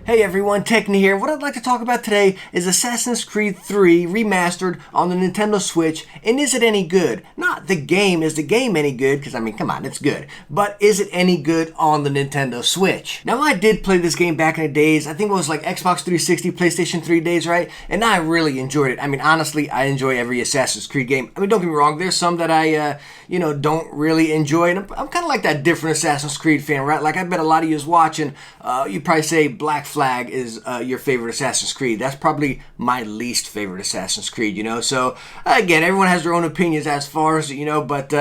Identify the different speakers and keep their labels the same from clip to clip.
Speaker 1: Hey everyone, Techni here. What I'd like to talk about today is Assassin's Creed 3 Remastered on the Nintendo Switch, and is it any good? Not the game, is the game any good? Because I mean, come on, it's good. But is it any good on the Nintendo Switch? Now I did play this game back in the days, I think it was like Xbox 360, PlayStation 3 days, right? And I really enjoyed it. I mean, honestly, I enjoy every Assassin's Creed game. I mean, don't get me wrong, there's some that I, don't really enjoy. And I'm kind of like that different Assassin's Creed fan, right? Like I bet a lot of you is watching, you probably say Black Flag is your favorite Assassin's Creed. That's probably my least favorite Assassin's Creed, So, again, everyone has their own opinions as far as, but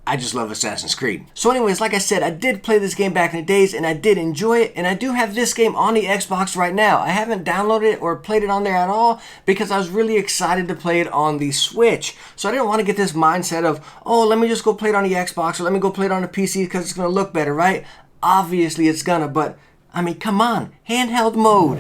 Speaker 1: I just love Assassin's Creed. So anyways, like I said, I did play this game back in the days, and I did enjoy it, and I do have this game on the Xbox right now. I haven't downloaded it or played it on there at all because I was really excited to play it on the Switch. So I didn't want to get this mindset of, oh, let me just go play it on the Xbox, or let me go play it on the PC because it's going to look better, right? Obviously it's gonna, but I mean, come on, handheld mode.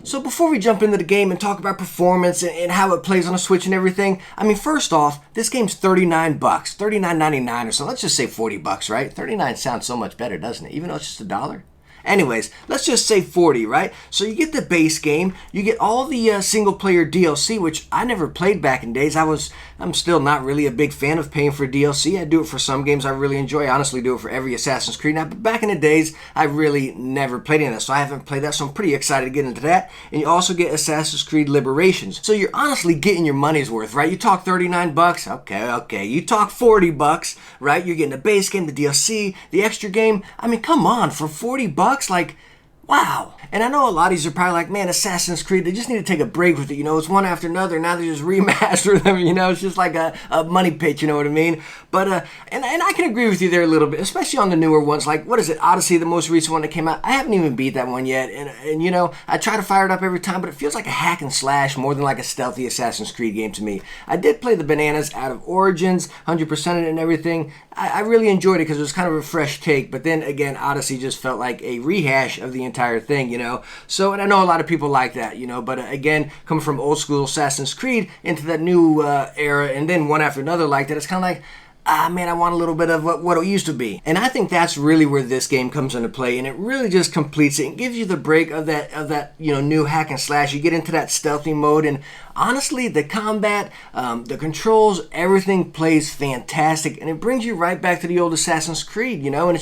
Speaker 1: So before we jump into the game and talk about performance and how it plays on a Switch and everything, I mean, first off, this game's $39, $39.99 or so. Let's just say $40, right? 39 sounds so much better, doesn't it? Even though it's just $1. Anyways, let's just say 40, right? So you get the base game, you get all the single-player DLC, which I never played back in days. I'm still not really a big fan of paying for DLC. I do it for some games I really enjoy. I honestly do it for every Assassin's Creed now, but back in the days, I really never played any of that, so I haven't played that, so I'm pretty excited to get into that. And you also get Assassin's Creed Liberations. So you're honestly getting your money's worth, right? You talk $39, okay. You talk $40, right? You're getting the base game, the DLC, the extra game. I mean, come on, for $40? Like, wow. And I know a lot of you are probably like, man, Assassin's Creed, they just need to take a break with it, it's one after another, now they just remaster them, it's just like a money pit, you know what I mean? But, and I can agree with you there a little bit, especially on the newer ones, like, what is it, Odyssey, the most recent one that came out, I haven't even beat that one yet, and I try to fire it up every time, but it feels like a hack and slash more than like a stealthy Assassin's Creed game to me. I did play the bananas out of Origins, 100% it and everything. I really enjoyed it because it was kind of a fresh take, but then again, Odyssey just felt like a rehash of the entire thing, So, and I know a lot of people like that, but again, coming from old school Assassin's Creed into that new era, and then one after another like that, it's kind of like, man, I want a little bit of what it used to be. And I think that's really where this game comes into play, and it really just completes it and gives you the break of that new hack and slash. You get into that stealthy mode, and honestly, the combat, the controls, everything plays fantastic, and it brings you right back to the old Assassin's Creed, and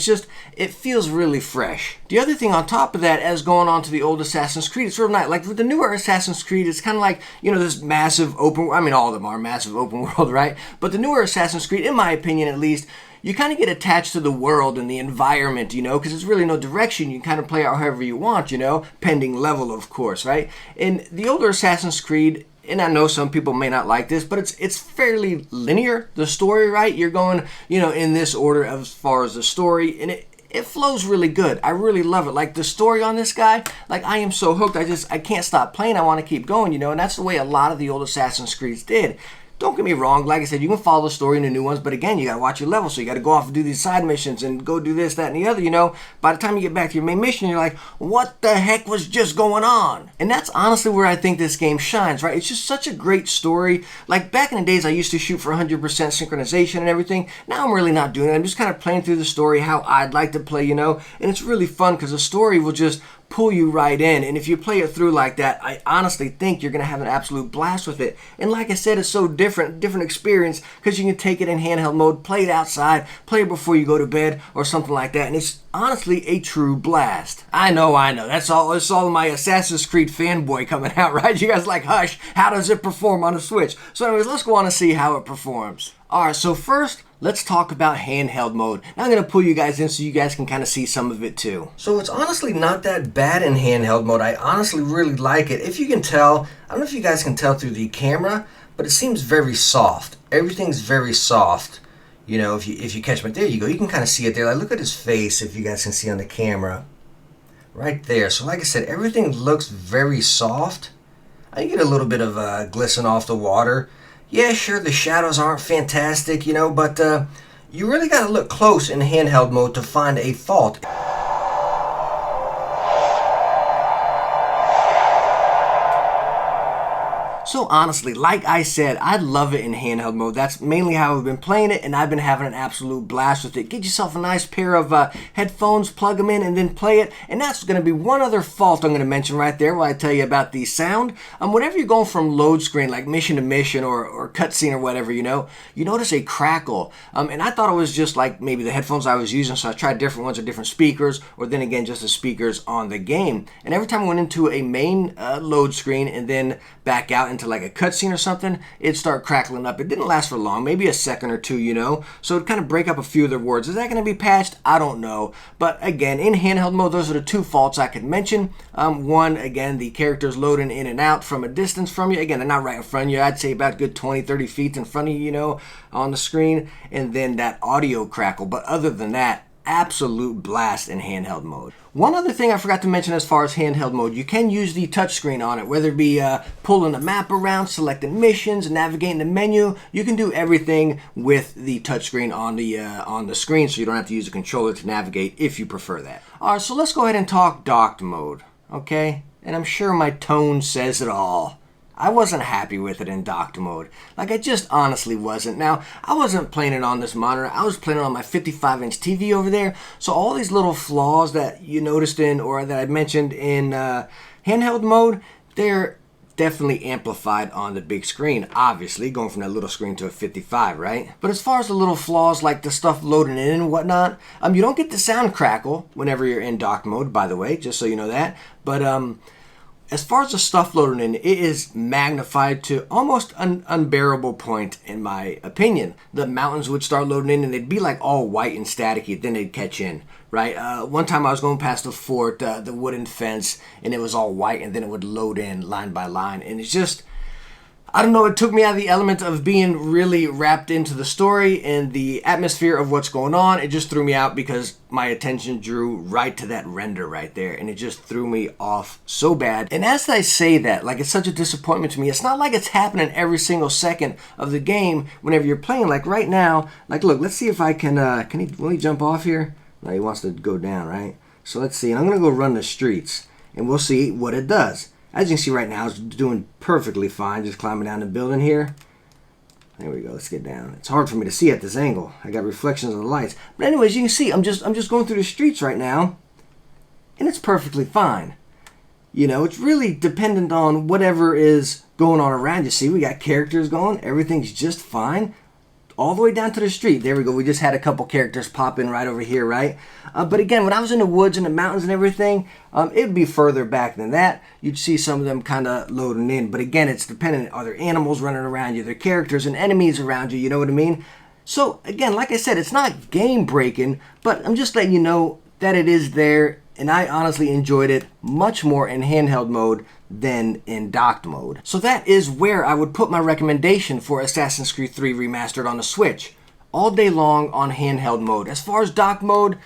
Speaker 1: it feels really fresh. The other thing on top of that, as going on to the old Assassin's Creed, it's sort of nice. Like with the newer Assassin's Creed, it's kind of like, this massive open, I mean, all of them are massive open world, right? But the newer Assassin's Creed, in my opinion at least, you kind of get attached to the world and the environment, because there's really no direction. You can kind of play out however you want, pending level, of course, right? In the older Assassin's Creed, and I know some people may not like this, but it's fairly linear, the story, right? You're going, in this order as far as the story, and it flows really good. I really love it. Like the story on this guy, like I am so hooked. I can't stop playing. I want to keep going, and that's the way a lot of the old Assassin's Creeds did. Don't get me wrong, like I said, you can follow the story in the new ones, but again, you gotta watch your level, so you gotta go off and do these side missions and go do this, that, and the other, By the time you get back to your main mission, you're like, what the heck was just going on? And that's honestly where I think this game shines, right? It's just such a great story. Like back in the days, I used to shoot for 100% synchronization and everything. Now I'm really not doing it. I'm just kind of playing through the story how I'd like to play, and it's really fun because the story will just pull you right in, and if you play it through like that, I honestly think you're going to have an absolute blast with it. And like I said, it's so different experience because you can take it in handheld mode, play it outside, play it before you go to bed or something like that, and it's honestly a true blast. I know, that's all my Assassin's Creed fanboy coming out, right? You guys like, hush, how does it perform on a Switch? So anyways, let's go on and see how it performs. Alright, so first, let's talk about handheld mode. Now I'm going to pull you guys in so you guys can kind of see some of it too. So it's honestly not that bad in handheld mode. I honestly really like it. If you can tell, I don't know if you guys can tell through the camera, but it seems very soft. Everything's very soft. If you catch me, there you go. You can kind of see it there. Like, look at his face if you guys can see on the camera. Right there. So like I said, everything looks very soft. I get a little bit of glisten off the water. Yeah, sure, the shadows aren't fantastic, but you really got to look close in handheld mode to find a fault. So honestly, like I said, I love it in handheld mode. That's mainly how I've been playing it, and I've been having an absolute blast with it. Get yourself a nice pair of headphones, plug them in, and then play it. And that's going to be one other fault I'm going to mention right there while I tell you about the sound. Whenever you're going from load screen, like mission to mission or cutscene or whatever, you notice a crackle. And I thought it was just like maybe the headphones I was using, so I tried different ones or different speakers, or then again just the speakers on the game. And every time I went into a main load screen and then back out into like a cutscene or something, it'd start crackling up. It didn't last for long, maybe a second or two, so it'd kind of break up a few of their words. Is that going to be patched? I don't know. But again, in handheld mode, those are the two faults I could mention. One, again, the characters loading in and out from a distance from you. Again, they're not right in front of you. I'd say about a good 20, 30 feet in front of you, on the screen. And then that audio crackle. But other than that, absolute blast in handheld mode. One other thing I forgot to mention as far as handheld mode, you can use the touchscreen on it, whether it be pulling the map around, selecting missions, navigating the menu. You can do everything with the touchscreen on the screen, so you don't have to use a controller to navigate if you prefer that. All right, so let's go ahead and talk docked mode, okay? And I'm sure my tone says it all. I wasn't happy with it in docked mode. Like, I just honestly wasn't. Now, I wasn't playing it on this monitor. I was playing it on my 55-inch TV over there. So all these little flaws that you noticed in, or that I mentioned in handheld mode, they're definitely amplified on the big screen, obviously, going from that little screen to a 55, right? But as far as the little flaws, like the stuff loading in and whatnot, you don't get the sound crackle whenever you're in docked mode, by the way, just so you know that. But, as far as the stuff loading in, it is magnified to almost an unbearable point, in my opinion. The mountains would start loading in, and they'd be like all white and staticky, then they'd catch in, right? One time I was going past the fort, the wooden fence, and it was all white, and then it would load in line by line, and it's just, I don't know, it took me out of the element of being really wrapped into the story and the atmosphere of what's going on. It just threw me out because my attention drew right to that render right there, and it just threw me off so bad. And as I say that, like, it's such a disappointment to me. It's not like it's happening every single second of the game whenever you're playing. Like right now, like, look, let's see if I can, will he jump off here? No, he wants to go down, right? So let's see, and I'm going to go run the streets, and we'll see what it does. As you can see right now, it's doing perfectly fine, just climbing down the building here. There we go, let's get down. It's hard for me to see at this angle. I got reflections of the lights. But anyways, you can see, I'm just going through the streets right now, and it's perfectly fine. It's really dependent on whatever is going on around you. See, we got characters going, everything's just fine. All the way down to the street. There we go. We just had a couple characters pop in right over here, right? But again, when I was in the woods and the mountains and everything, it would be further back than that. You'd see some of them kind of loading in. But again, it's dependent. Are there animals running around you? Are there characters and enemies around you? You know what I mean? So again, like I said, it's not game breaking, but I'm just letting you know that it is there. And I honestly enjoyed it much more in handheld mode than in docked mode. So that is where I would put my recommendation for Assassin's Creed 3 Remastered on the Switch. All day long on handheld mode. As far as docked mode,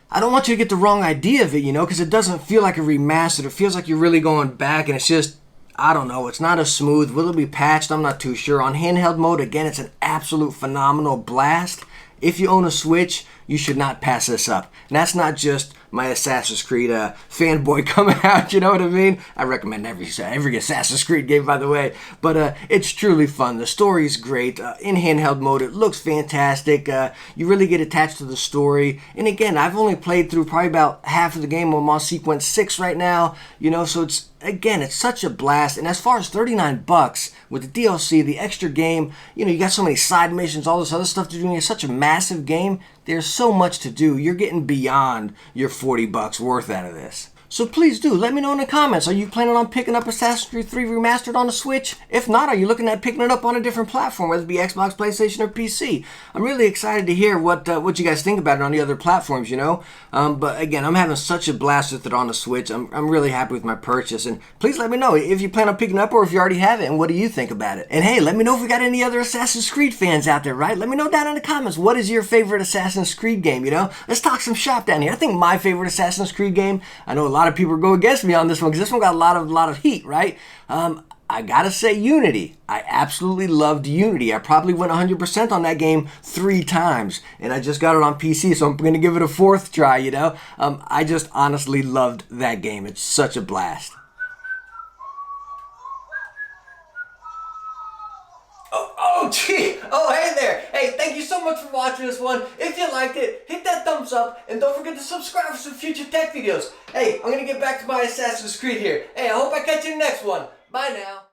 Speaker 1: I don't want you to get the wrong idea of it, because it doesn't feel like a remastered. It feels like you're really going back, and it's just, I don't know, it's not as smooth. Will it be patched? I'm not too sure. On handheld mode, again, it's an absolute phenomenal blast. If you own a Switch, you should not pass this up. And that's not just my Assassin's Creed fanboy coming out, you know what I mean? I recommend every Assassin's Creed game, by the way. But it's truly fun. The story's great. In handheld mode, it looks fantastic. You really get attached to the story. And again, I've only played through probably about half of the game. I'm on sequence 6 right now, so it's, again, it's such a blast. And as far as $39 with the DLC, the extra game, you got so many side missions, all this other stuff to do. It's such a massive game. There's so much to do. You're getting beyond your $40 worth out of this. So please do, let me know in the comments. Are you planning on picking up Assassin's Creed 3 Remastered on the Switch? If not, are you looking at picking it up on a different platform, whether it be Xbox, PlayStation, or PC? I'm really excited to hear what you guys think about it on the other platforms, But again, I'm having such a blast with it on the Switch. I'm really happy with my purchase. And please let me know if you plan on picking it up or if you already have it, and what do you think about it? And hey, let me know if we got any other Assassin's Creed fans out there, right? Let me know down in the comments, what is your favorite Assassin's Creed game, Let's talk some shop down here. I think my favorite Assassin's Creed game, I know a lot of people go against me on this one because this one got a lot of heat, right? I gotta say Unity. I absolutely loved Unity. I probably went 100% on that game 3 times, and I just got it on PC, so I'm gonna give it a 4th try, I just honestly loved that game. It's such a blast. Oh, gee. Oh, hey there. Hey, thank you so much for watching this one. If you liked it, hit that thumbs up, and don't forget to subscribe for some future tech videos. Hey, I'm going to get back to my Assassin's Creed here. Hey, I hope I catch you in the next one. Bye now.